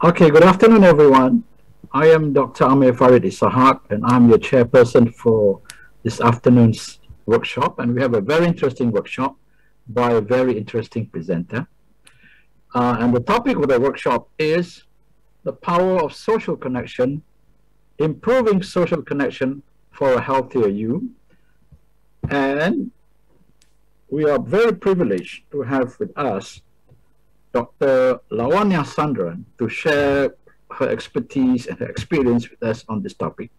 Okay, good afternoon, everyone. I am Dr. Amir Farid Isahak, and I'm your chairperson for this afternoon's workshop. And we have a very interesting workshop by a very interesting presenter. And the topic of the workshop is the power of social connection, improving social connection for a healthier you. And we are very privileged to have with us Dr. Lavanya Sandran to share her expertise and her experience with us on this topic.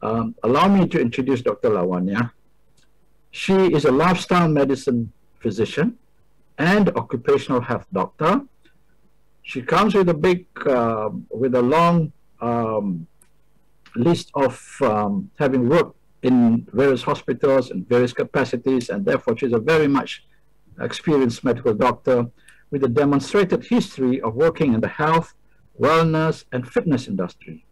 Allow me to introduce Dr. Lavanya. She is a lifestyle medicine physician and occupational health doctor. She comes with a long list of having worked in various hospitals and various capacities, and therefore she's a very much experienced medical doctor with a demonstrated history of working in the health, wellness, and fitness industry.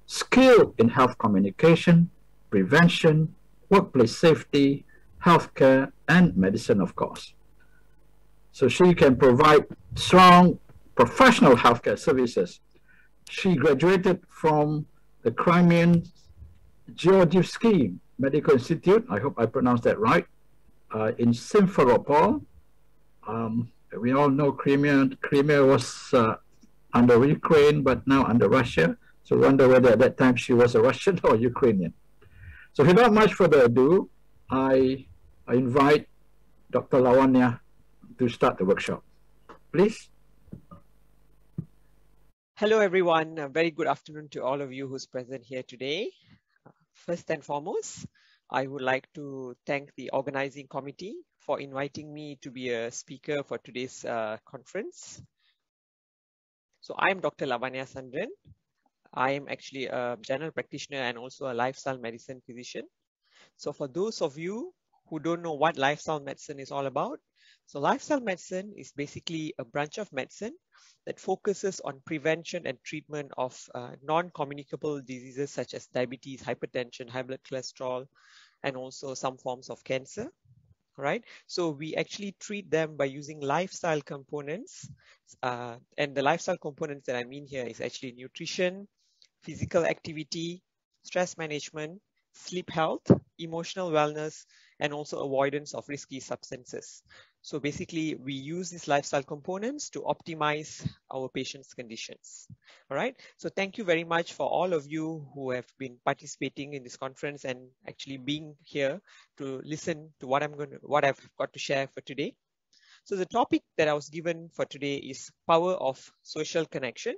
Skill in health communication, prevention, workplace safety, healthcare, and medicine, of course. So she can provide strong professional healthcare services. She graduated from the Crimean Georgievsky Medical Institute, I hope I pronounced that right, in Simferopol. We all know Crimea was under Ukraine, but now under Russia. So we wonder whether at that time she was a Russian or Ukrainian. So without much further ado, I invite Dr. Lavanya to start the workshop. Please. Hello, everyone. A very good afternoon to all of you who's present here today. First and foremost, I would like to thank the organizing committee for inviting me to be a speaker for today's conference. So I'm Dr. Lavanya Sandran. I am actually a general practitioner and also a lifestyle medicine physician. So for those of you who don't know what lifestyle medicine is all about, so lifestyle medicine is basically a branch of medicine that focuses on prevention and treatment of non-communicable diseases such as diabetes, hypertension, high blood cholesterol, and also some forms of cancer. Right? So we actually treat them by using lifestyle components. And the lifestyle components that I mean here is actually nutrition, physical activity, stress management, sleep health, emotional wellness, and also avoidance of risky substances. So basically, we use these lifestyle components to optimize our patients' conditions. All right. So thank you very much for all of you who have been participating in this conference and actually being here to listen to what I've got to share for today. So the topic that I was given for today is power of social connection,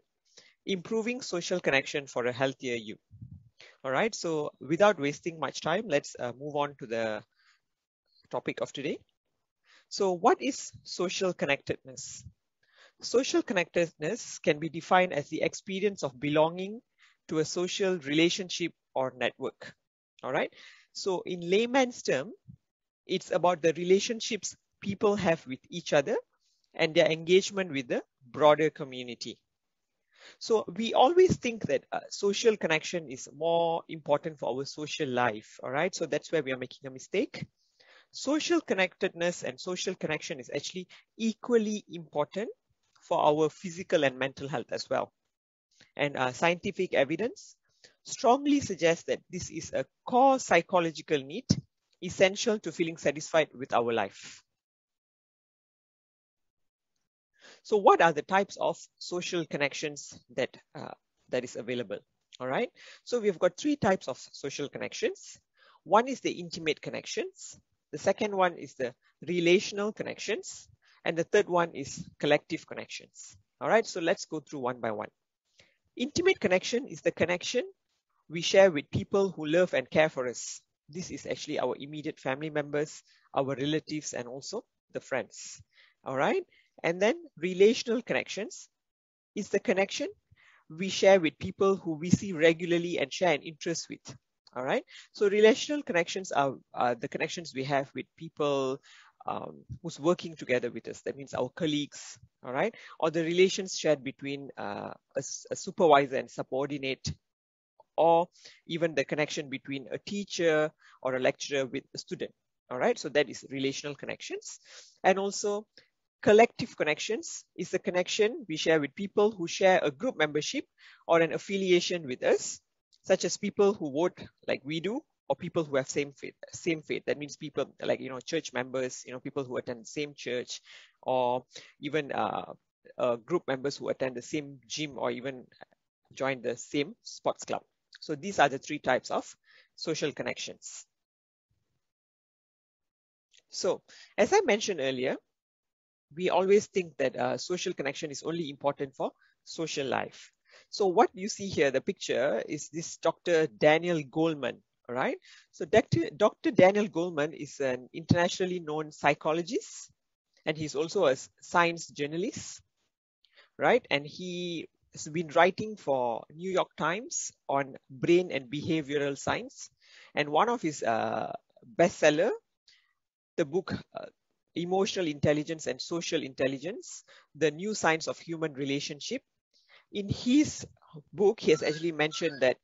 improving social connection for a healthier you. All right. So without wasting much time, let's move on to the topic of today. So what is social connectedness? Social connectedness can be defined as the experience of belonging to a social relationship or network. All right. So in layman's term, it's about the relationships people have with each other and their engagement with the broader community. So we always think that social connection is more important for our social life. All right. So that's where we are making a mistake. Social connectedness and social connection is actually equally important for our physical and mental health as well. And scientific evidence strongly suggests that this is a core psychological need essential to feeling satisfied with our life. So what are the types of social connections that is available? All right. So we've got three types of social connections. One is the intimate connections. The second one is the relational connections. And the third one is collective connections. All right, so let's go through one by one. Intimate connection is the connection we share with people who love and care for us. This is actually our immediate family members, our relatives, and also the friends. All right, and then relational connections is the connection we share with people who we see regularly and share an interest with. All right. So relational connections are the connections we have with people who's working together with us. That means our colleagues. All right. Or the relations shared between a supervisor and subordinate, or even the connection between a teacher or a lecturer with a student. All right. So that is relational connections. And also collective connections is the connection we share with people who share a group membership or an affiliation with us, such as people who vote like we do, or people who have same faith. That means people like, church members, people who attend the same church, or even group members who attend the same gym or even join the same sports club. So these are the three types of social connections. So as I mentioned earlier, we always think that social connection is only important for social life. So what you see here, the picture, is this Dr. Daniel Goleman. All right. So Dr. Daniel Goleman is an internationally known psychologist, and he's also a science journalist, right? And he has been writing for New York Times on brain and behavioral science. And one of his bestseller, the book Emotional Intelligence and Social Intelligence, the New Science of Human Relationship. In his book, he has actually mentioned that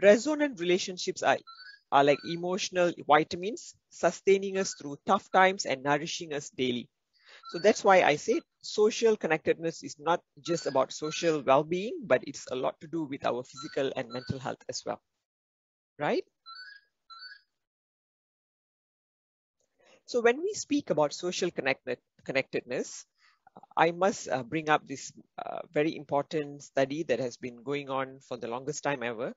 resonant relationships are like emotional vitamins, sustaining us through tough times and nourishing us daily. So that's why I say social connectedness is not just about social well-being, but it's a lot to do with our physical and mental health as well, right? So when we speak about social connectedness, I must bring up this very important study that has been going on for the longest time ever,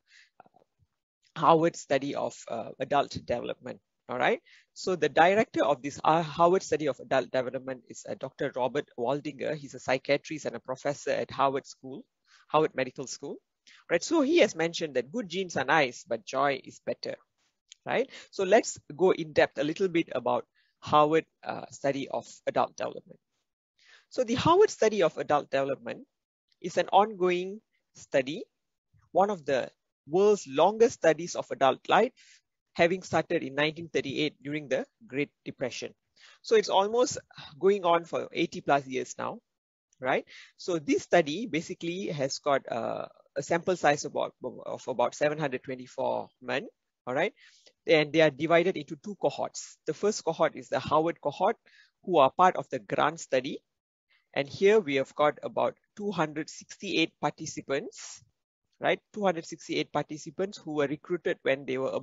Harvard study of adult development. All right. So the director of this Harvard study of adult development is Dr. Robert Waldinger. He's a psychiatrist and a professor at Harvard Medical School. Right. So he has mentioned that good genes are nice, but joy is better. Right. So let's go in depth a little bit about Harvard study of adult development. So the Harvard study of adult development is an ongoing study, one of the world's longest studies of adult life, having started in 1938 during the Great Depression. So it's almost going on for 80 plus years now, right? So this study basically has got a sample size of about 724 men, all right? And they are divided into two cohorts. The first cohort is the Harvard cohort, who are part of the grant study. And here we have got about 268 participants, right? 268 participants who were recruited when they were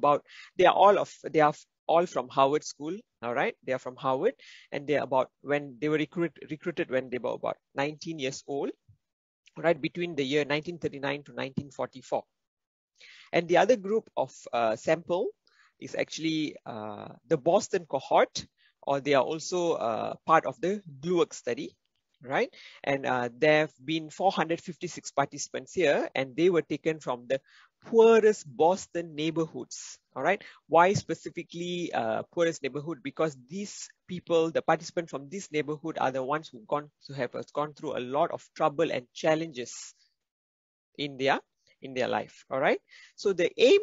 they are all from Harvard School, all right? They are from Harvard, and they are about when they were recruited when they were about 19 years old, right? Between the year 1939 to 1944. And the other group of sample is actually the Boston cohort, or they are also part of the Glueck study, right? And there have been 456 participants here, and they were taken from the poorest Boston neighborhoods, all right? Why specifically poorest neighborhood? Because these people, the participants from this neighborhood, are the ones who have gone through a lot of trouble and challenges in their life, all right? So the aim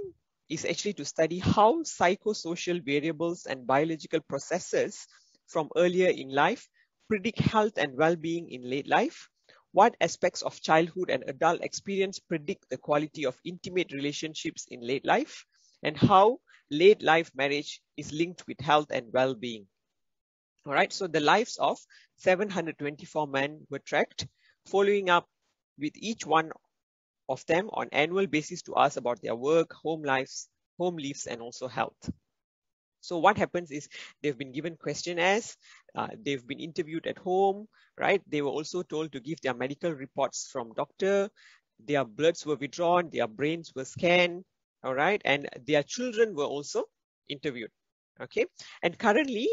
is actually to study how psychosocial variables and biological processes from earlier in life predict health and well-being in late life, what aspects of childhood and adult experience predict the quality of intimate relationships in late life, and how late life marriage is linked with health and well-being. All right, so the lives of 724 men were tracked, following up with each one of them on annual basis to ask about their work, home lives, and also health. So what happens is they've been given questionnaires, they've been interviewed at home, right? They were also told to give their medical reports from doctor, their bloods were withdrawn, their brains were scanned, all right? And their children were also interviewed, okay? And currently,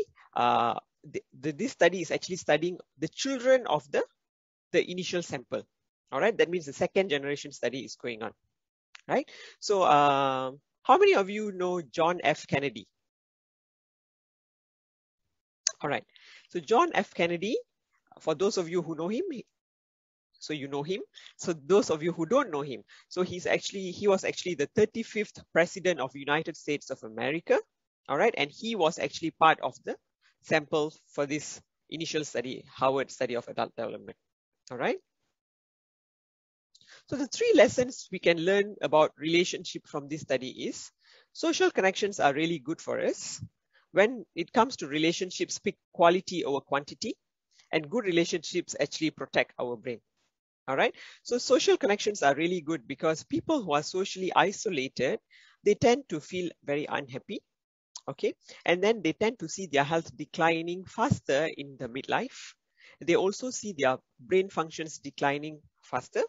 this study is actually studying the children of the initial sample, all right? That means the second generation study is going on, right? So how many of you know John F. Kennedy? All right. So John F. Kennedy, for those of you who know him, so you know him. So those of you who don't know him, so he was actually the 35th president of the United States of America. All right. And he was actually part of the sample for this initial study, Harvard study of adult development. All right. So the three lessons we can learn about relationship from this study is social connections are really good for us. When it comes to relationships, pick quality over quantity. And good relationships actually protect our brain. All right. So social connections are really good because people who are socially isolated, they tend to feel very unhappy. Okay. And then they tend to see their health declining faster in the midlife. They also see their brain functions declining faster.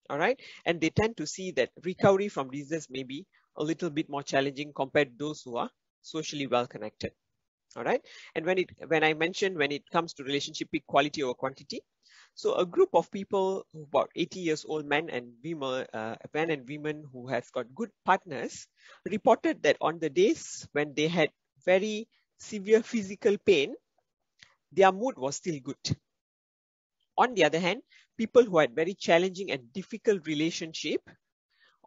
All right. And they tend to see that recovery from diseases may be a little bit more challenging compared to those who are socially well connected. All right. And when I mentioned when it comes to relationship, pick quality over quantity. So a group of people, about 80 years old men and women who have got good partners, reported that on the days when they had very severe physical pain, their mood was still good. On the other hand, people who had very challenging and difficult relationship,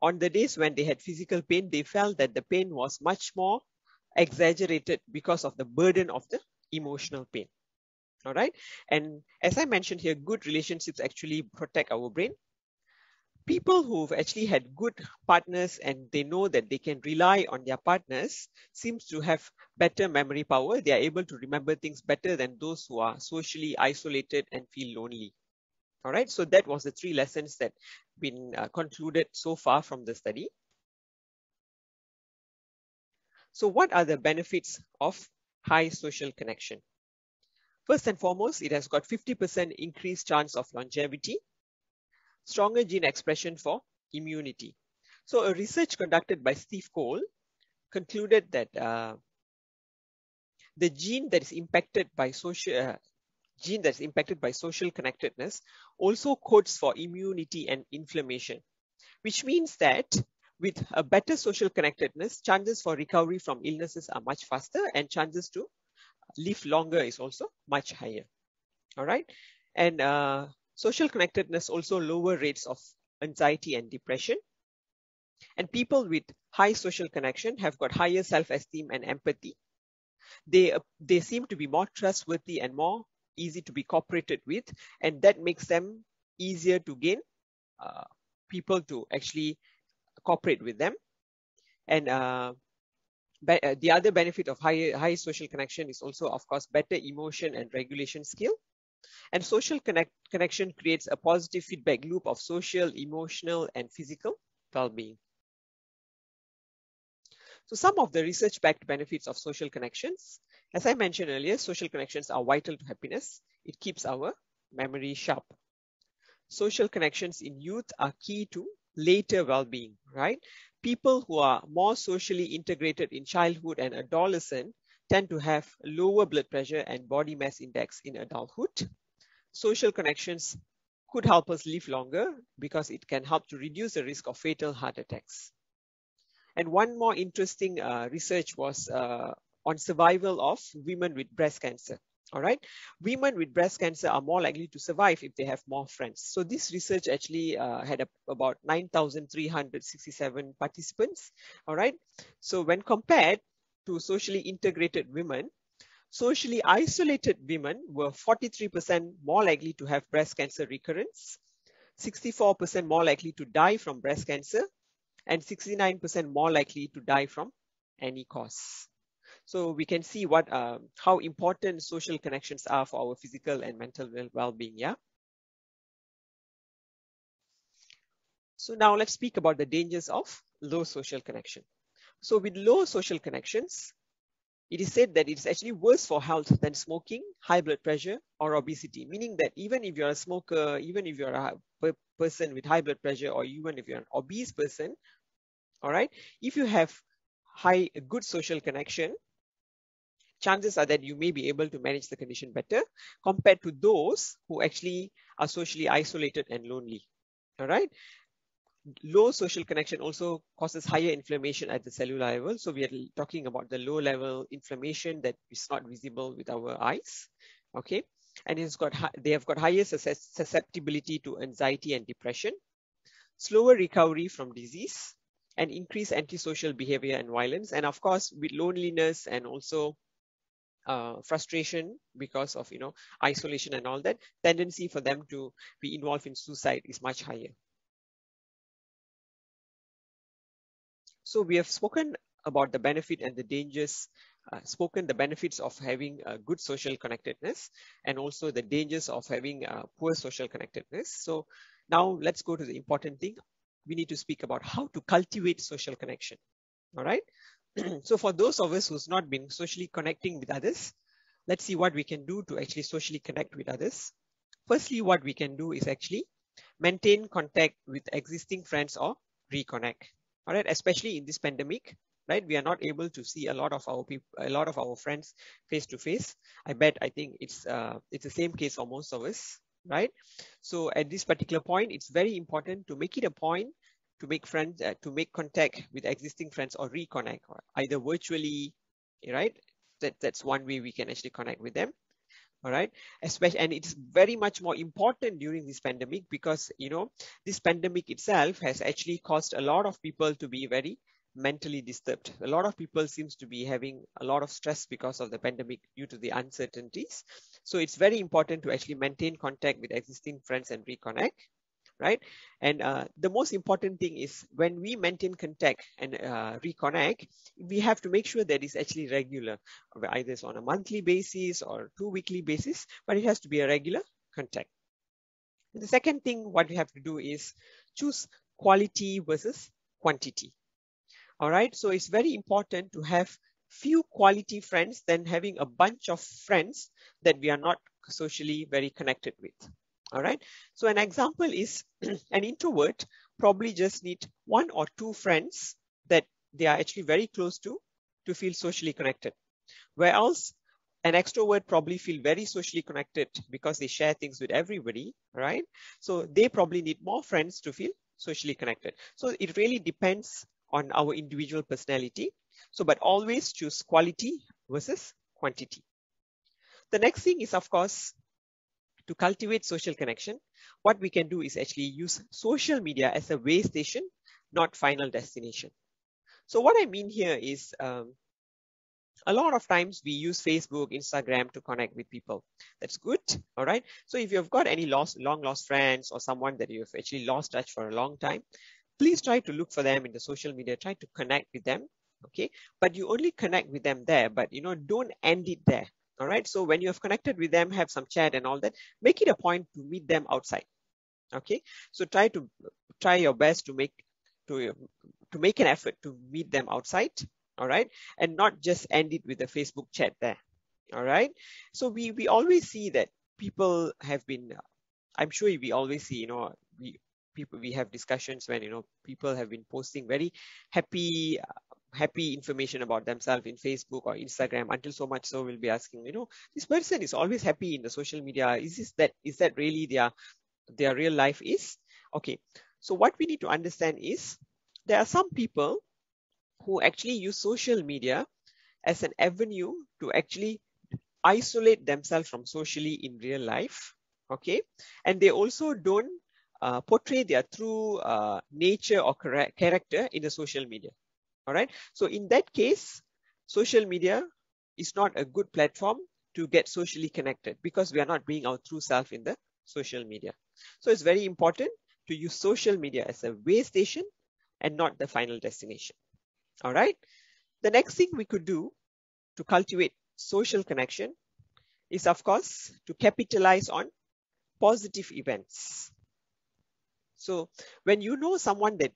on the days when they had physical pain, they felt that the pain was much more exaggerated because of the burden of the emotional pain. All right. And as I mentioned here, good relationships actually protect our brain. People who've actually had good partners and they know that they can rely on their partners seems to have better memory power. They are able to remember things better than those who are socially isolated and feel lonely. All right. So that was the 3 lessons that been concluded so far from the study. So what are the benefits of high social connection? First and foremost, it has got 50% increased chance of longevity, stronger gene expression for immunity. So a research conducted by Steve Cole concluded that the gene that is impacted by social connectedness also codes for immunity and inflammation, which means that with a better social connectedness, chances for recovery from illnesses are much faster and chances to live longer is also much higher. All right. And social connectedness also lower rates of anxiety and depression. And people with high social connection have got higher self-esteem and empathy. They seem to be more trustworthy and more easy to be cooperated with, and that makes them easier to gain people to actually cooperate with them. And the other benefit of high social connection is also, of course, better emotion and regulation skill. And social connection creates a positive feedback loop of social, emotional, and physical well-being. So some of the research-backed benefits of social connections. As I mentioned earlier, social connections are vital to happiness. It keeps our memory sharp. Social connections in youth are key to later well-being, right? People who are more socially integrated in childhood and adolescence tend to have lower blood pressure and body mass index in adulthood. Social connections could help us live longer because it can help to reduce the risk of fatal heart attacks. And one more interesting research was on survival of women with breast cancer. All right. Women with breast cancer are more likely to survive if they have more friends. So this research actually had about 9,367 participants. All right. So when compared to socially integrated women, socially isolated women were 43% more likely to have breast cancer recurrence, 64% more likely to die from breast cancer, and 69% more likely to die from any cause. So we can see how important social connections are for our physical and mental well-being. Yeah. So now let's speak about the dangers of low social connection. So with low social connections, it is said that it's actually worse for health than smoking, high blood pressure, or obesity, meaning that even if you're a smoker, even if you're a person with high blood pressure, or even if you're an obese person, all right, if you have good social connection, chances are that you may be able to manage the condition better compared to those who actually are socially isolated and lonely. All right. Low social connection also causes higher inflammation at the cellular level. So we are talking about the low level inflammation that is not visible with our eyes. Okay. And they have got higher susceptibility to anxiety and depression, slower recovery from disease, and increased antisocial behavior and violence. And of course, with loneliness and also frustration because of isolation and all that, tendency for them to be involved in suicide is much higher. So we have spoken about the benefit and the dangers spoken the benefits of having good social connectedness and also the dangers of having poor social connectedness. So now let's go to the important thing. We need to speak about how to cultivate social connection. All right. So for those of us who's not been socially connecting with others, let's see what we can do to actually socially connect with others. Firstly, what we can do is actually maintain contact with existing friends or reconnect. All right, especially in this pandemic, right? We are not able to see a lot of our people, a lot of our friends face to face. I think it's the same case for most of us, right? So at this particular point, it's very important to make it a point to make friends, to make contact with existing friends or reconnect, or either virtually, right? That's one way we can actually connect with them. All right, especially, and it's very much more important during this pandemic because this pandemic itself has actually caused a lot of people to be very mentally disturbed. A lot of people seems to be having a lot of stress because of the pandemic due to the uncertainties. So it's very important to actually maintain contact with existing friends and reconnect, right? And the most important thing is when we maintain contact and reconnect, we have to make sure that it's actually regular, either it's on a monthly basis or 2 weekly basis, but it has to be a regular contact. The second thing what we have to do is choose quality versus quantity. All right, so it's very important to have few quality friends than having a bunch of friends that we are not socially very connected with. All right, so an example is an introvert probably just need 1 or 2 friends that they are actually very close to feel socially connected, whereas an extrovert probably feel very socially connected because they share things with everybody, right? So they probably need more friends to feel socially connected. So it really depends on our individual personality. So, but always choose quality versus quantity. The next thing is, of course, to cultivate social connection, what we can do is actually use social media as a way station, not final destination. So what I mean here is a lot of times we use Facebook, Instagram to connect with people. That's good. All right. So if you've got any long lost friends or someone that you've actually lost touch for a long time, please try to look for them in the social media, try to connect with them. Okay. But you only connect with them there, but don't end it there. All right. So when you have connected with them, have some chat and all that, make it a point to meet them outside. Okay. So try your best to make an effort to meet them outside. All right. And not just end it with a Facebook chat there. All right. So we always see that people have been, I'm sure we always see, we have discussions when, people have been posting very happy information about themselves in Facebook or Instagram, until so much so we'll be asking, this person is always happy in the social media. Is that really their real life is? Okay. So what we need to understand is there are some people who actually use social media as an avenue to actually isolate themselves from socially in real life. Okay. And they also don't portray their true nature or character in the social media. All right. So in that case, social media is not a good platform to get socially connected because we are not being our true self in the social media. So it's very important to use social media as a way station and not the final destination. All right. The next thing we could do to cultivate social connection is, of course, to capitalize on positive events. So when you know someone that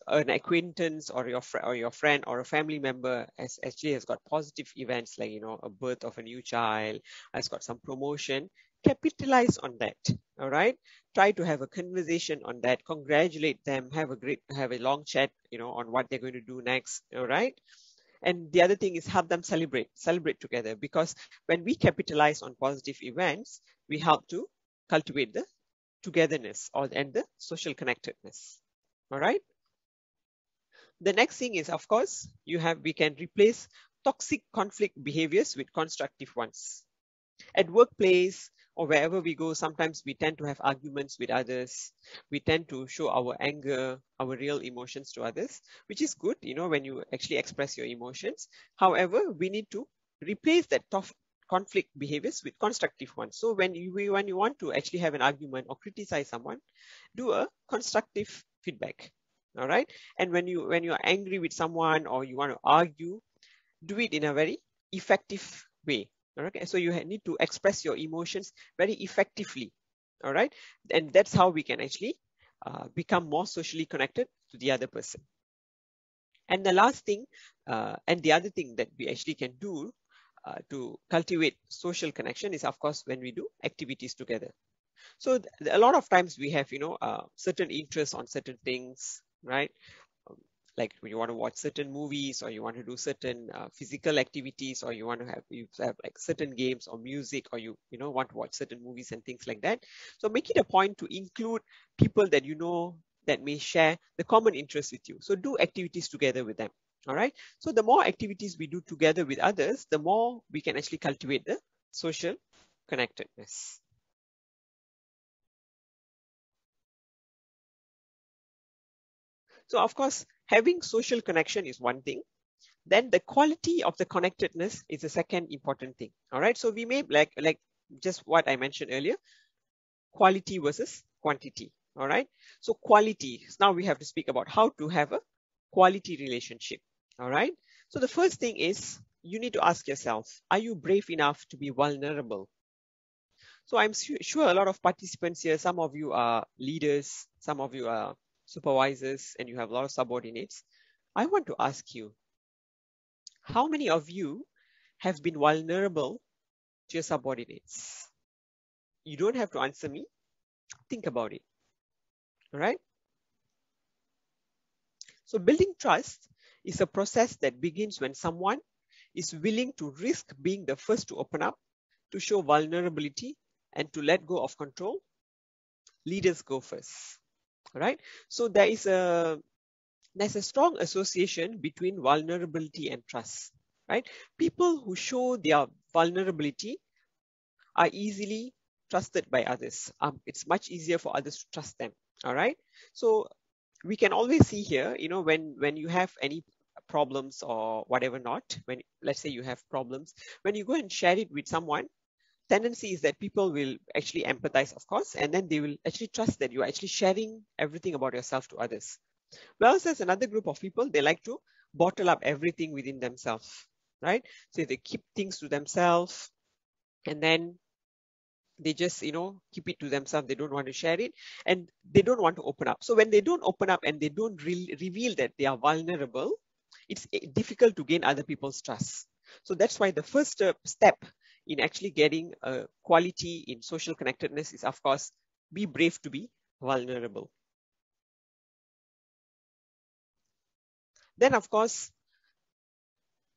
an acquaintance or your friend or a family member has got positive events like a birth of a new child, has got some promotion, capitalize on that. All right, try to have a conversation on that, congratulate them, have a long chat on what they're going to do next. All right. And the other thing is help them celebrate together, because when we capitalize on positive events, we help to cultivate the togetherness and the social connectedness. All right. The next thing is, of course, we can replace toxic conflict behaviors with constructive ones. At workplace or wherever we go, sometimes we tend to have arguments with others. We tend to show our anger, our real emotions to others, which is good, when you actually express your emotions. However, we need to replace that conflict behaviors with constructive ones. So when you want to actually have an argument or criticize someone, do a constructive feedback. All right. And when you're angry with someone or you want to argue, do it in a very effective way. Okay, so you need to express your emotions very effectively. All right, and that's how we can actually become more socially connected to the other person. And the last thing, and the other thing that we actually can do to cultivate social connection is, of course, when we do activities together. So a lot of times we have, certain interests on certain things, right? Like when you want to watch certain movies, or you want to do certain physical activities, or you have like certain games or music, or you want to watch certain movies and things like that. So make it a point to include people that that may share the common interest with you. So do activities together with them. All right. So the more activities we do together with others, the more we can actually cultivate the social connectedness. So of course, having social connection is one thing. Then the quality of the connectedness is the second important thing. All right. So we may like just what I mentioned earlier, quality versus quantity. All right. So quality. Now we have to speak about how to have a quality relationship. All right. So the first thing is you need to ask yourself, are you brave enough to be vulnerable? So I'm sure a lot of participants here, some of you are leaders, some of you are supervisors, and you have a lot of subordinates. I want to ask you, how many of you have been vulnerable to your subordinates? You don't have to answer me. Think about it. All right. So building trust is a process that begins when someone is willing to risk being the first to open up, to show vulnerability, and to let go of control. Leaders go first. All right. So there's a strong association between vulnerability and trust. Right. People who show their vulnerability are easily trusted by others. It's much easier for others to trust them. All right. So we can always see here, when you have any problems or whatever not, when let's say you have problems, when you go and share it with someone, tendency is that people will actually empathize, of course, and then they will actually trust that you're actually sharing everything about yourself to others. Whereas there's another group of people, they like to bottle up everything within themselves, right? So they keep things to themselves, and then they just keep it to themselves. They don't want to share it, and they don't want to open up. So when they don't open up and they don't reveal that they are vulnerable, it's difficult to gain other people's trust. So that's why the first step in actually getting a quality in social connectedness is, of course, be brave to be vulnerable. Then, of course,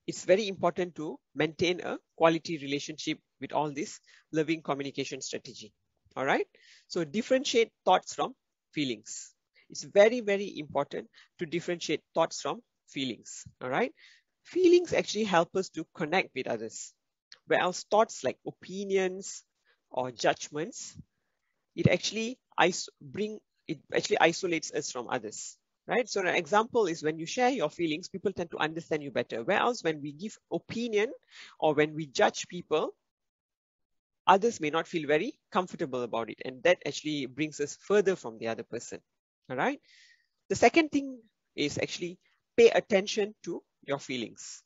it's very important to maintain a quality relationship with all this loving communication strategy. All right. So differentiate thoughts from feelings. It's very, very important to differentiate thoughts from feelings. All right. Feelings actually help us to connect with others, whereas thoughts like opinions or judgments, it actually isolates us from others. Right. So an example is when you share your feelings, people tend to understand you better. Whereas when we give opinion or when we judge people, others may not feel very comfortable about it. And that actually brings us further from the other person. All right. The second thing is actually pay attention to your feelings.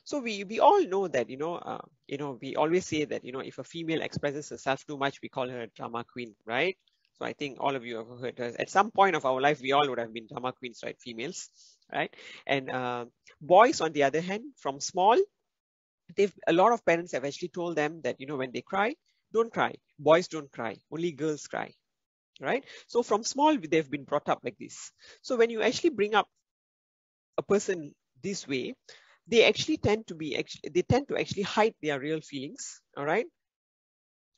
So we all know that, we always say that, if a female expresses herself too much, we call her a drama queen, right? So I think all of you have heard her. At some point of our life, we all would have been drama queens, right? Females, right? And boys, on the other hand, from small, a lot of parents have actually told them that, when they cry, don't cry. Boys don't cry. Only girls cry, right? So from small, they've been brought up like this. So when you actually bring up a person this way, they actually tend to actually hide their real feelings. All right.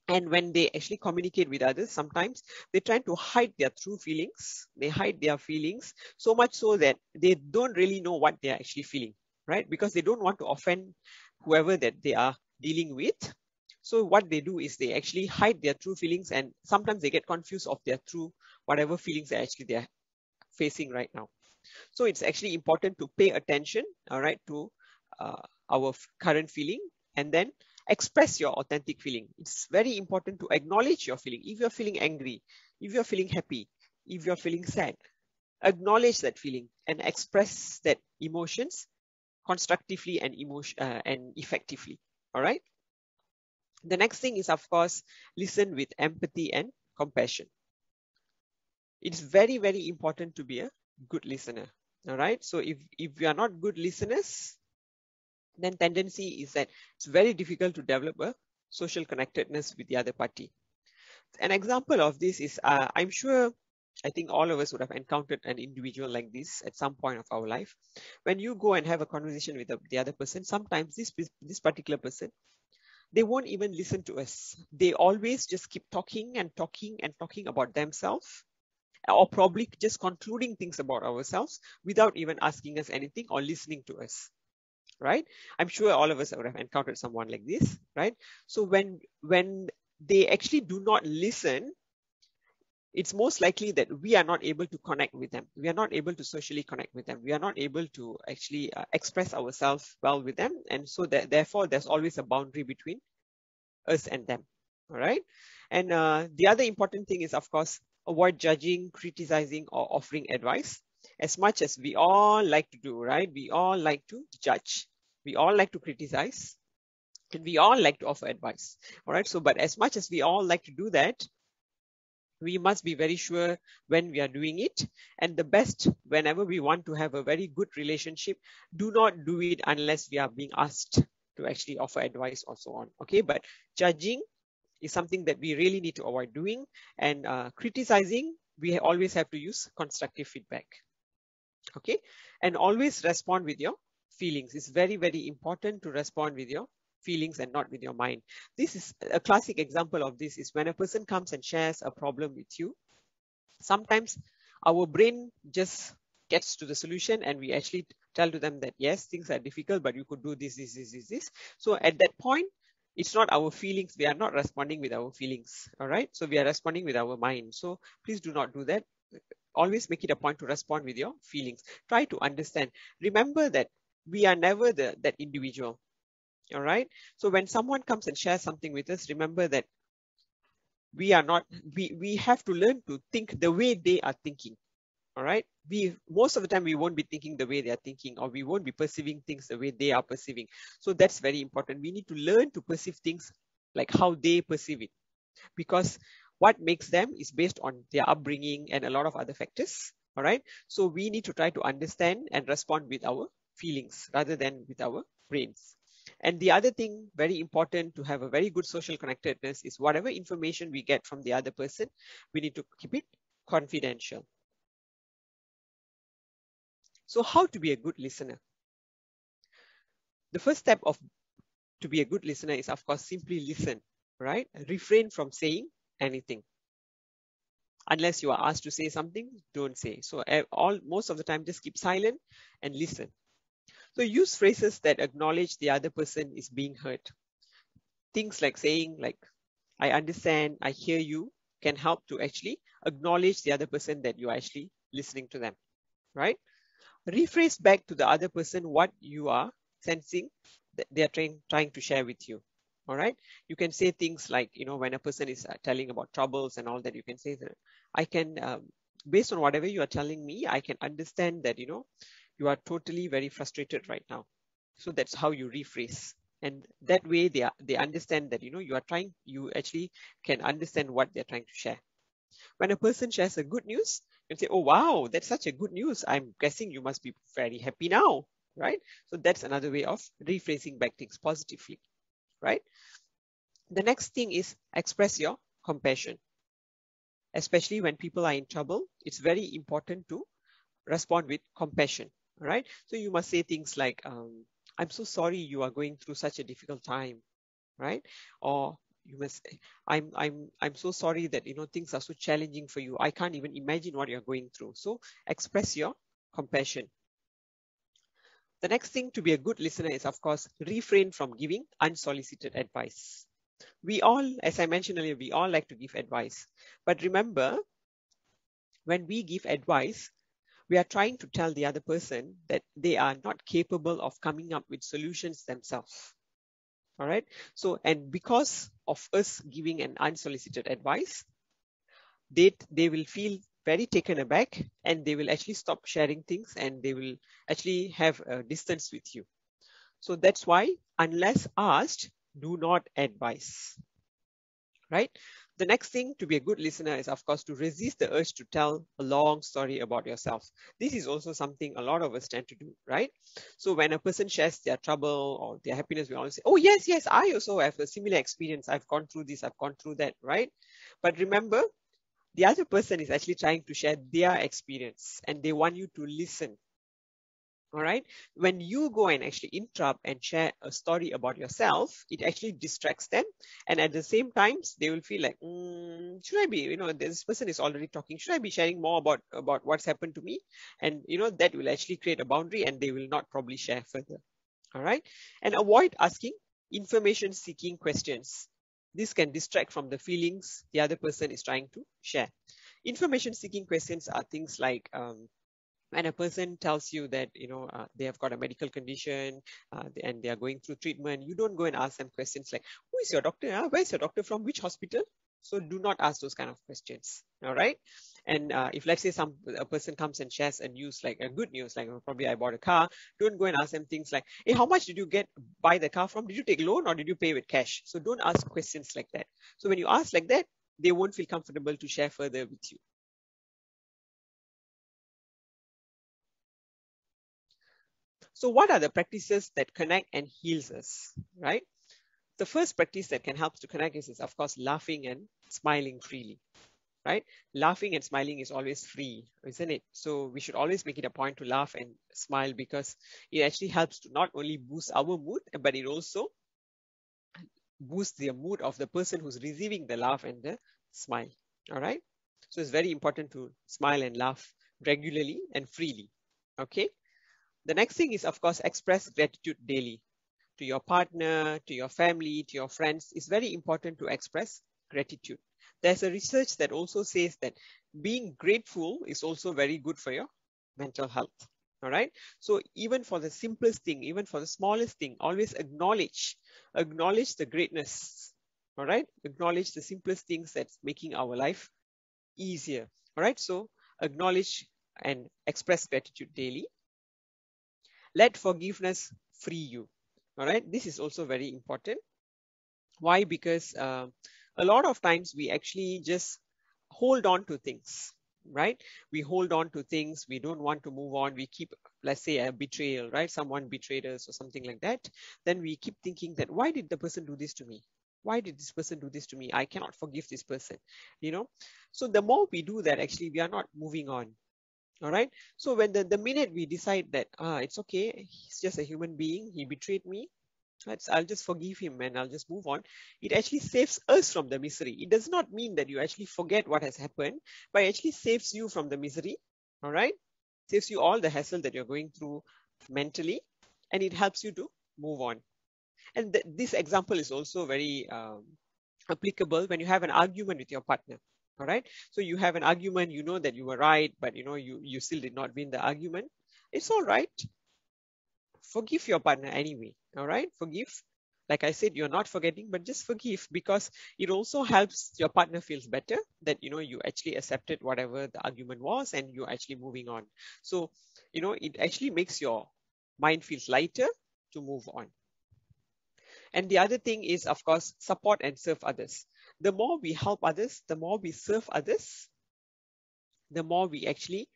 And when they actually communicate with others, sometimes they try to hide their true feelings. They hide their feelings so much so that they don't really know what they're actually feeling, right? Because they don't want to offend whoever that they are dealing with. So what they do is they actually hide their true feelings, and sometimes they get confused of their true whatever feelings actually they're facing right now. So it's actually important to pay attention, all right, to our current feeling, and then express your authentic feeling. It's very important to acknowledge your feeling. If you're feeling angry, if you're feeling happy, if you're feeling sad, acknowledge that feeling and express that emotions constructively and effectively. All right. The next thing is, of course, listen with empathy and compassion. It's very, very important to be a good listener. All right. So if we are not good listeners, then tendency is that it's very difficult to develop a social connectedness with the other party. An example of this is, I'm sure, I think all of us would have encountered an individual like this at some point of our life. When you go and have a conversation with the other person, sometimes this particular person, they won't even listen to us. They always just keep talking and talking and talking about themselves, or probably just concluding things about ourselves without even asking us anything or listening to us. Right? I'm sure all of us would have encountered someone like this, right? So when they actually do not listen, it's most likely that we are not able to connect with them. We are not able to socially connect with them. We are not able to actually express ourselves well with them. And so therefore, there's always a boundary between us and them. All right. And the other important thing is, of course, avoid judging, criticizing, or offering advice. As much as we all like to do, right? We all like to judge. We all like to criticize. And we all like to offer advice. All right. So, but as much as we all like to do that, we must be very sure when we are doing it. And the best, whenever we want to have a very good relationship, do not do it unless we are being asked to actually offer advice or so on. Okay. But judging is something that we really need to avoid doing. And criticizing, we always have to use constructive feedback. Okay. And always respond with your feelings. It's very, very important to respond with your feelings and not with your mind. This is a classic example of this is when a person comes and shares a problem with you. Sometimes our brain just gets to the solution and we actually tell to them that, yes, things are difficult, but you could do this. So at that point, it's not our feelings. We are not responding with our feelings. All right. So we are responding with our mind. So please do not do that. Always make it a point to respond with your feelings. Try to understand. Remember that we are never that individual. All right. So when someone comes and shares something with us, remember that we are not, we have to learn to think the way they are thinking. All right. Most of the time we won't be thinking the way they are thinking, or we won't be perceiving things the way they are perceiving. So that's very important. We need to learn to perceive things like how they perceive it, because what makes them is based on their upbringing and a lot of other factors. All right. So we need to try to understand and respond with our feelings rather than with our brains. And the other thing, very important to have a very good social connectedness, is whatever information we get from the other person, we need to keep it confidential. So how to be a good listener? The first step to be a good listener is, of course, simply listen, right? Refrain from saying anything. Unless you are asked to say something, don't say. So most of the time, just keep silent and listen. So use phrases that acknowledge the other person is being heard. Things like saying like, I understand, I hear you, can help to actually acknowledge the other person that you are actually listening to them, right? Rephrase back to the other person what you are sensing that they are trying to share with you. All right. You can say things like, when a person is telling about troubles and all that, you can say that I can, based on whatever you are telling me, I can understand that, you are totally very frustrated right now. So that's how you rephrase. And that way they understand that, you actually can understand what they're trying to share. When a person shares a good news, you can say, oh, wow, that's such a good news. I'm guessing you must be very happy now, right? So that's another way of rephrasing back things positively, right? The next thing is express your compassion. Especially when people are in trouble, it's very important to respond with compassion, right? So you must say things like, I'm so sorry you are going through such a difficult time, right? Or you must say, I'm so sorry that things are so challenging for you. I can't even imagine what you're going through. So express your compassion. The next thing to be a good listener is, of course, refrain from giving unsolicited advice. We all, as I mentioned earlier, we all like to give advice. But remember, when we give advice, we are trying to tell the other person that they are not capable of coming up with solutions themselves. All right. So, and because of us giving an unsolicited advice, they will feel very taken aback and they will actually stop sharing things and they will actually have a distance with you. So that's why, unless asked, do not advise, right? The next thing to be a good listener is, of course, to resist the urge to tell a long story about yourself. This is also something a lot of us tend to do, right? So when a person shares their trouble or their happiness, we always say, oh, yes, yes, I also have a similar experience. I've gone through this, I've gone through that, right? But remember, the other person is actually trying to share their experience and they want you to listen. All right. When you go and actually interrupt and share a story about yourself, it actually distracts them. And at the same time, they will feel like, should I be, this person is already talking. Should I be sharing more about what's happened to me? And, that will actually create a boundary and they will not probably share further. All right. And avoid asking information seeking questions. This can distract from the feelings the other person is trying to share. Information seeking questions are things like, when a person tells you that they have got a medical condition and they are going through treatment, you don't go and ask them questions like, who is your doctor, where's your doctor from, which hospital? So do not ask those kind of questions. All right. And if, let's say, a person comes and shares a news, like a good news, like, probably I bought a car, don't go and ask them things like, hey, how much did you buy the car from? Did you take loan or did you pay with cash? So don't ask questions like that. So when you ask like that, they won't feel comfortable to share further with you. So what are the practices that connect and heals us, right? The first practice that can help to connect us is, of course, laughing and smiling freely, right? Laughing and smiling is always free, isn't it? So we should always make it a point to laugh and smile, because it actually helps to not only boost our mood, but it also boosts the mood of the person who's receiving the laugh and the smile, all right? So it's very important to smile and laugh regularly and freely, okay? The next thing is, of course, express gratitude daily. To your partner, to your family, to your friends, it's very important to express gratitude. There's a research that also says that being grateful is also very good for your mental health. All right. So even for the simplest thing, even for the smallest thing, always acknowledge the greatness. All right. Acknowledge the simplest things that's making our life easier. All right. So acknowledge and express gratitude daily. Let forgiveness free you. All right. This is also very important. Why? Because a lot of times we actually just hold on to things, right? We hold on to things. We don't want to move on. We keep, let's say, a betrayal, right? Someone betrayed us or something like that. Then we keep thinking that, why did the person do this to me? Why did this person do this to me? I cannot forgive this person, So the more we do that, actually, we are not moving on. All right. So when the minute we decide that, it's okay, he's just a human being, he betrayed me, I'll just forgive him and I'll just move on. It actually saves us from the misery. It does not mean that you actually forget what has happened, but it actually saves you from the misery. All right. Saves you all the hassle that you're going through mentally, and it helps you to move on. And this example is also very applicable when you have an argument with your partner. All right. So you have an argument, you know that you were right, but you still did not win the argument. It's all right. Forgive your partner anyway. All right. Forgive. Like I said, you're not forgetting, but just forgive, because it also helps your partner feels better that you actually accepted whatever the argument was and you're actually moving on. So it actually makes your mind feels lighter to move on. And the other thing is, of course, support and serve others. The more we help others, the more we serve others, the more we actually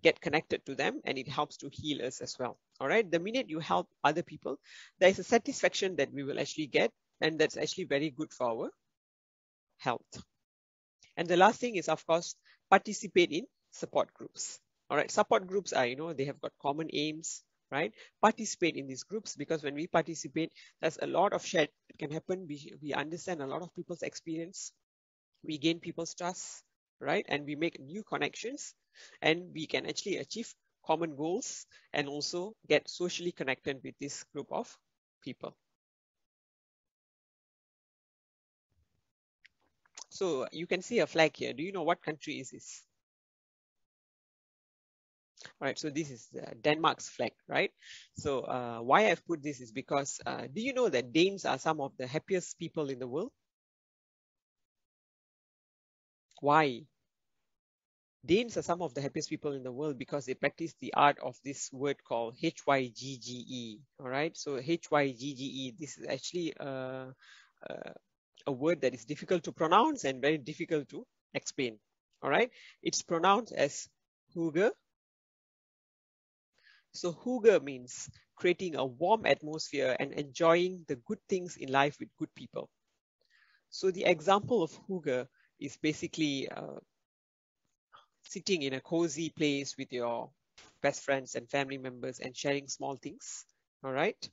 get connected to them, and it helps to heal us as well. All right. The minute you help other people, there is a satisfaction that we will actually get, and that's actually very good for our health. And the last thing is, of course, participate in support groups. All right. Support groups are, they have got common aims, right? Participate in these groups, because when we participate, there's a lot of shared that can happen. We understand a lot of people's experience. We gain people's trust, right? And we make new connections, and we can actually achieve common goals and also get socially connected with this group of people. So you can see a flag here. Do you know what country is this? All right, so this is Denmark's flag, right? So why I've put this is because do you know that Danes are some of the happiest people in the world? Why? Danes are some of the happiest people in the world because they practice the art of this word called HYGGE. All right, so HYGGE, this is actually a word that is difficult to pronounce and very difficult to explain. All right, it's pronounced as hygge. So hygge means creating a warm atmosphere and enjoying the good things in life with good people. So the example of hygge is basically sitting in a cozy place with your best friends and family members and sharing small things. All right.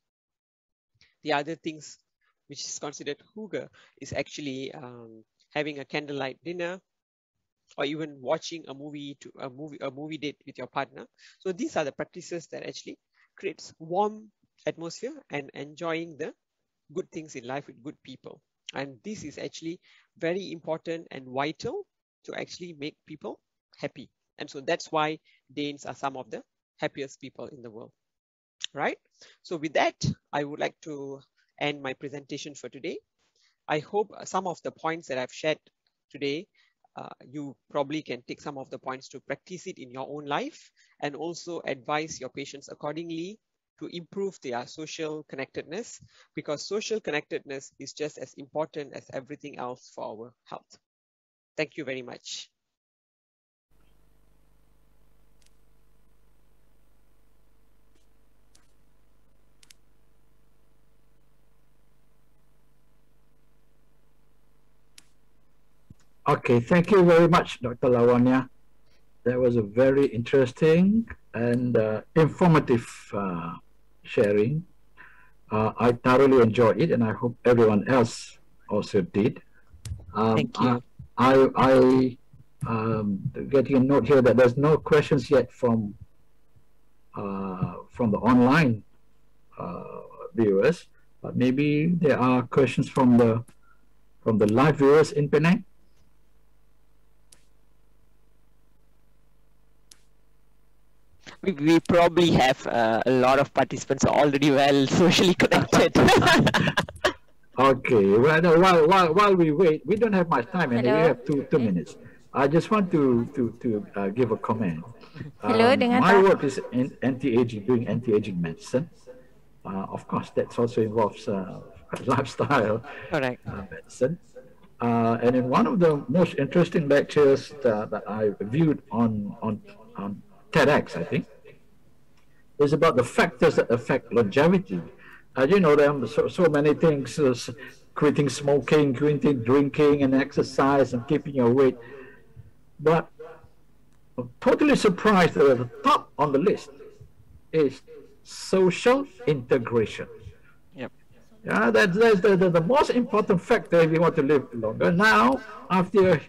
The other things which is considered hygge is actually having a candlelight dinner, or even watching a movie date with your partner. So these are the practices that actually creates warm atmosphere and enjoying the good things in life with good people. And this is actually very important and vital to actually make people happy. And so that's why Danes are some of the happiest people in the world, right? So with that, I would like to end my presentation for today. I hope some of the points that I've shared today, you probably can take some of the points to practice it in your own life and also advise your patients accordingly to improve their social connectedness, because social connectedness is just as important as everything else for our health. Thank you very much. Okay, thank you very much, Dr. Lawanya. That was a very interesting and informative sharing. I thoroughly enjoyed it, and I hope everyone else also did. Thank you. I getting a note here that there's no questions yet from the online viewers, but maybe there are questions from the live viewers in Penang. We probably have a lot of participants already well socially connected. Okay, well, while we wait, we don't have much time, and we have two minutes. I just want to give a comment. My work is in anti-aging, doing anti-aging medicine. Of course, that also involves lifestyle medicine. And in one of the most interesting lectures that I viewed on TEDx, I think, is about the factors that affect longevity. You know, there are so many things, quitting smoking, quitting drinking, and exercise, and keeping your weight. But I'm totally surprised that at the top on the list is social integration. Yep. Yeah, that's the most important factor if you want to live longer. Now, after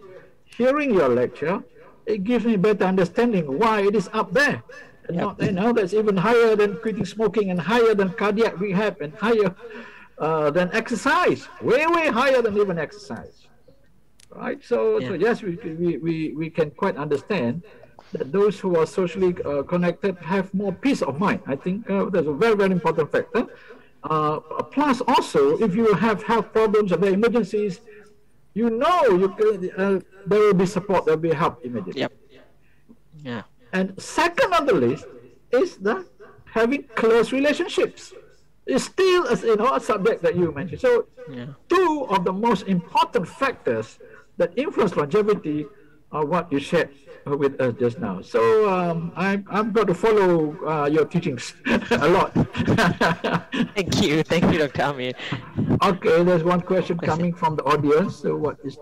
hearing your lecture, it gives me better understanding why it is up there. And not, you know, that's even higher than quitting smoking, and higher than cardiac rehab, and higher than exercise. Way higher than even exercise. Right? So yes, we can quite understand that those who are socially connected have more peace of mind. I think that's a very important factor. Plus, also, if you have health problems or emergencies, you know there will be support, there will be help immediately. Yep. Yeah. And second on the list is having close relationships. It's still a subject that you mentioned. So two of the most important factors that influence longevity are what you shared with us just now. So I'm going to follow your teachings a lot. Thank you, Dr. Amir. Okay, there's one question coming from the audience. So what is?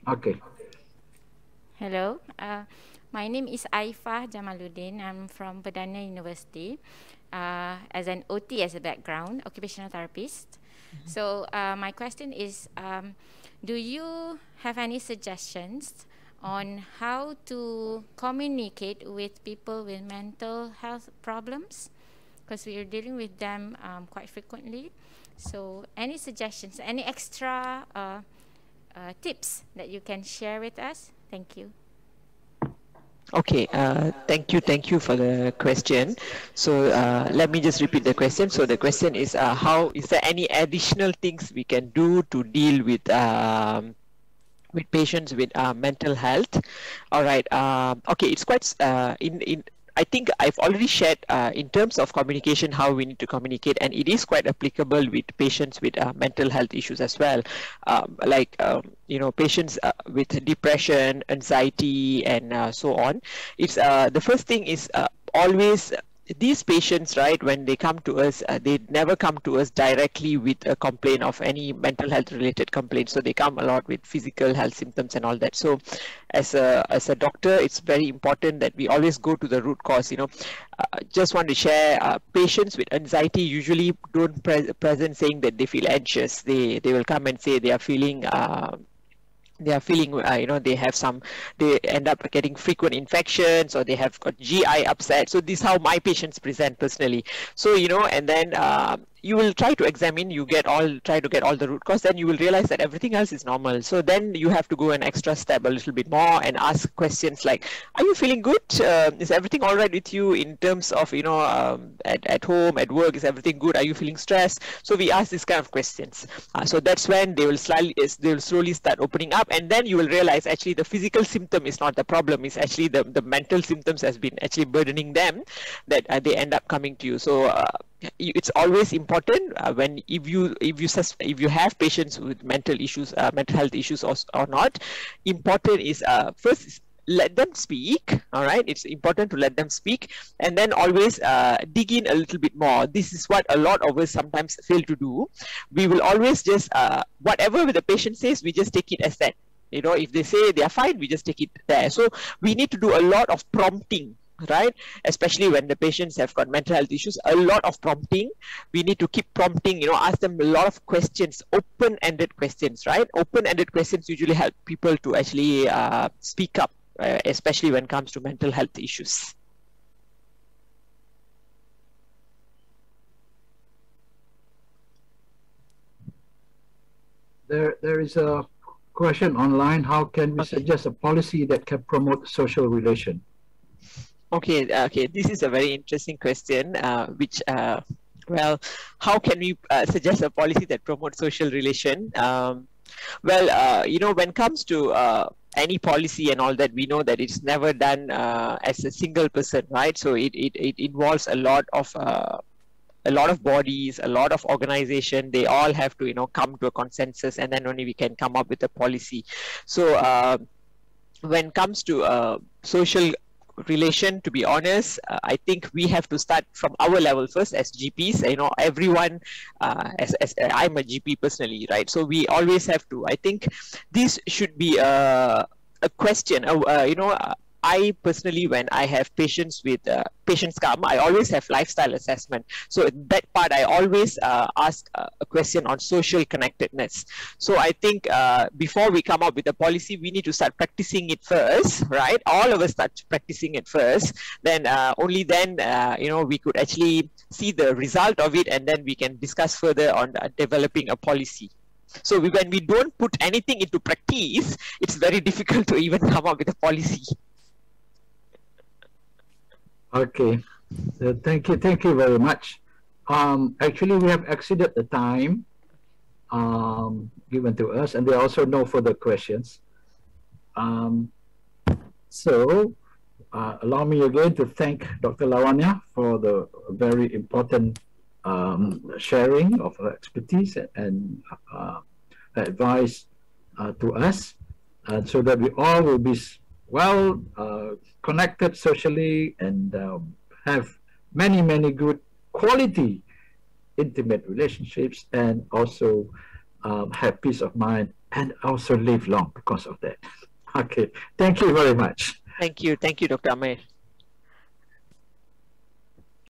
Okay. Hello. My name is Aifah Jamaluddin. I'm from Perdana University as an OT as a background, occupational therapist. So my question is, do you have any suggestions on how to communicate with people with mental health problems? Because we are dealing with them quite frequently. So any suggestions, any extra tips that you can share with us? Thank you. Okay, thank you for the question. So let me just repeat the question. So the question is, how is there any additional things we can do to deal with with patients with mental health. All right. Okay, it's quite I think I've already shared in terms of communication how we need to communicate, and it is quite applicable with patients with mental health issues as well, you know, patients with depression, anxiety, and so on. It's the first thing is always these patients, right, when they come to us, they never come to us directly with a complaint of any mental health related complaint. So they come a lot with physical health symptoms and all that. So as a doctor, it's very important that we always go to the root cause. You know, just want to share, patients with anxiety usually don't present saying that they feel anxious. They will come and say they are feeling you know, they end up getting frequent infections, or they have got GI upset. So this is how my patients present personally. So, you know, and then you will try to examine, try to get all the root cause, then you will realize that everything else is normal. So then you have to go an extra step a little bit more and ask questions like, are you feeling good? Is everything all right with you in terms of, you know, at home, at work, is everything good? Are you feeling stressed? So we ask this kind of questions. So that's when they will slowly start opening up, and then you will realize actually the physical symptom is not the problem. It's actually the mental symptoms has been actually burdening them, that they end up coming to you. So it's always important if you have patients with mental issues, mental health issues or not, important is first let them speak. All right, it's important to let them speak, and then always dig in a little bit more. This is what a lot of us sometimes fail to do. We will always just whatever the patient says, we just take it as that. You know, if they say they are fine, we just take it there. So we need to do a lot of prompting, right? Especially when the patients have got mental health issues, a lot of prompting. We need to keep prompting, you know, ask them a lot of questions, open-ended questions, right? Open-ended questions usually help people to actually speak up, especially when it comes to mental health issues. There is a question online. How can we suggest a policy that can promote social relation? Okay, this is a very interesting question, well, how can we suggest a policy that promotes social relation? You know, when it comes to any policy and all that, we know that it's never done as a single person, right? So it involves a lot of bodies, a lot of organization. They all have to, you know, come to a consensus, and then only we can come up with a policy. So when it comes to social relation, to be honest, I think we have to start from our level first as GPs. You know, everyone, as I'm a GP personally, right? So we always have to, I think this should be a question, you know, I personally, when I have patients come, I always have lifestyle assessment. So that part, I always ask a question on social connectedness. So I think before we come up with a policy, we need to start practicing it first, right? All of us start practicing it first. Then only then, you know, we could actually see the result of it, and then we can discuss further on developing a policy. So when we don't put anything into practice, it's very difficult to even come up with a policy. Okay, thank you very much. Actually, we have exceeded the time given to us, and there are also no further questions. So allow me again to thank Dr. Lavanya for the very important sharing of her expertise and advice to us, so that we all will be well connected socially and have many good quality intimate relationships, and also have peace of mind, and also live long because of that. Okay, thank you very much. Thank you, Dr. Amir.